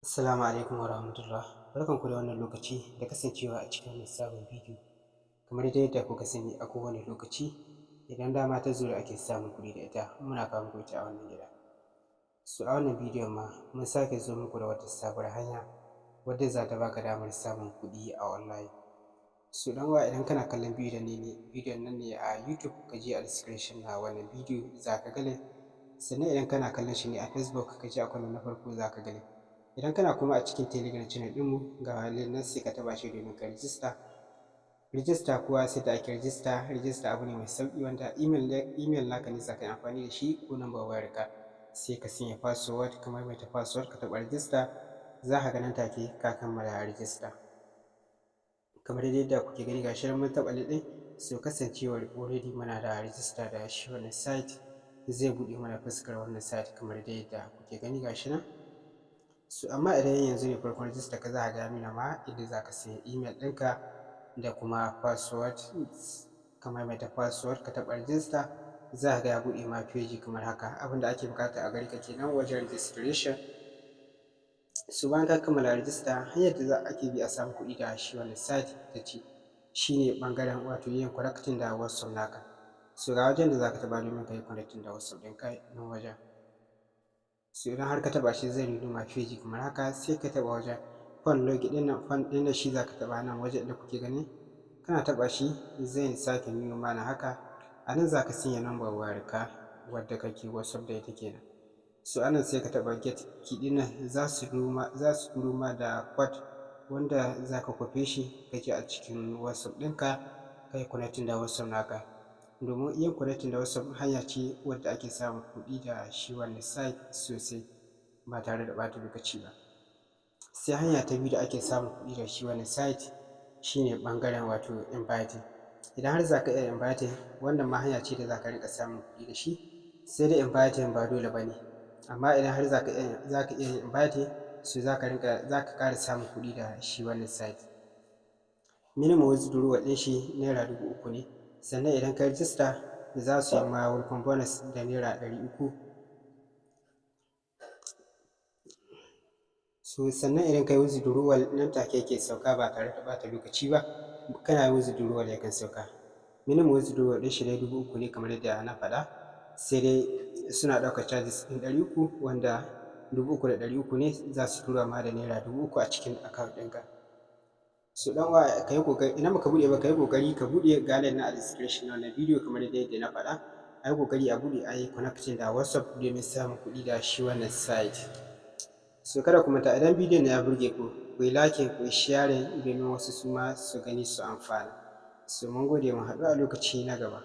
Assalamu alaikum warahmatullah. Barkanku da wannan lokaci da kasancewa a cikin wannan sabon bidiyo. Kamar dai yadda kuka sani a kowane lokaci idan dama ta zo da ake samun kuɗi da ita muna kawo muku ita a wannan gida. So a wannan bidiyon ma mun sake zo muku da wata sabuwar hanya wadda za ta baka damar samun kuɗi a online. So dan uwa idan kana kallon bidiyon nan ne a YouTube ka je a description na wannan bidiyo za ka ga link. Sannan idan kana kallon shi ne a Facebook ka je a comment na farko za ka ga link. Idan kana kuma a cikin Telegram channel ɗinmu ga link nan sai ka taɓa shi domin ka rijista kuwa sai da ake rijista abu ne mai sauƙi wanda email naka ne za ka yi amfani da shi ko number wayarka sai ka sanya password kamar mai ta password ka taɓa rijista za ka ga nan take ka kammala rijista. Kamar yadda kuke gani ga shi mun taɓa link ɗin, so kasancewar already muna da rijista da shi wannan site zai buɗe mana fuskar wannan site kamar yadda kuke gani ga shi nan. So amma idan yanzu ne farkon rijista ka za ka ga nuna ma inda za ka sanya email ɗinka da kuma password kamar mai ta password ka taɓa rijista za ka ga ya buɗe ma page kamar haka. Abin da ake buƙata a gare ka kenan wajen registration. So bayan ka kammala rijista hanyar da za ake bi a samu kuɗi da shi wannan site ita ce shine ɓangaren wato yin connecting da WhatsApp naka. So ga wajen da za ka taɓa domin ka yi connecting da WhatsApp ɗinka nan wajen. So idan har ka taɓa shi zai nuno ma page kamar haka sai ka taɓa wajen phone login ɗin nan phone ɗin nan shi za ka taɓa nan wajen da kuke gani kana taɓa shi zai sake nuno mana haka. A nan za ka sanya number wayarka wadda kake WhatsApp da ita kenan. So a nan sai ka taɓa get key ɗin nan za su turo ma da code wanda za ka kwafe shi ka je a cikin WhatsApp ɗinka ka yi connecting da WhatsApp naka. Domin yin connecting da WhatsApp hanya ce wadda ake samun kuɗi da shi wannan site sosai ba tare da ɓata lokaci ba. Sai hanya ta biyu da ake samun kuɗi da shi wannan site shine ɓangaren wato inviting. Idan har za ka iya inviting wannan ma hanya ce da za ka riƙa samun kuɗi da shi, sai dai inviting ba dole ba ne. Amma idan har za ka iya yin inviting so za ka ƙara samun kuɗi da shi wannan site. Minimum withdrawal ɗin shi naira 3000 ne. Sannan idan ka rijista za su yi ma welcome bonus da naira 300. So sannan idan ka yi withdrawal nan take yake sauka ba tare da ɓata lokaci ba, kana yin withdrawal yakan sauka. Minimum withdrawal ɗin shi dai 3000 ne kamar yadda na faɗa, sai dai suna ɗaukar charges ɗin 300 wanda 3300 ne za su tura ma da naira 3000 a cikin account ɗinka. So dan uwa ka yi ƙoƙari idan baka buɗe ba ka yi ƙoƙari ka buɗe ga link na a description na wannan bidiyo kamar yadda na faɗa. A yi ƙoƙari a buɗe a yi connecting da WhatsApp domin samun kuɗi da shi wannan site. So kada ku manta idan bidiyon ya burge ku ku yi liking ku yi sharing domin wasu su ma su gani su amfana. So mun gode mu haɗu a lokaci na gaba.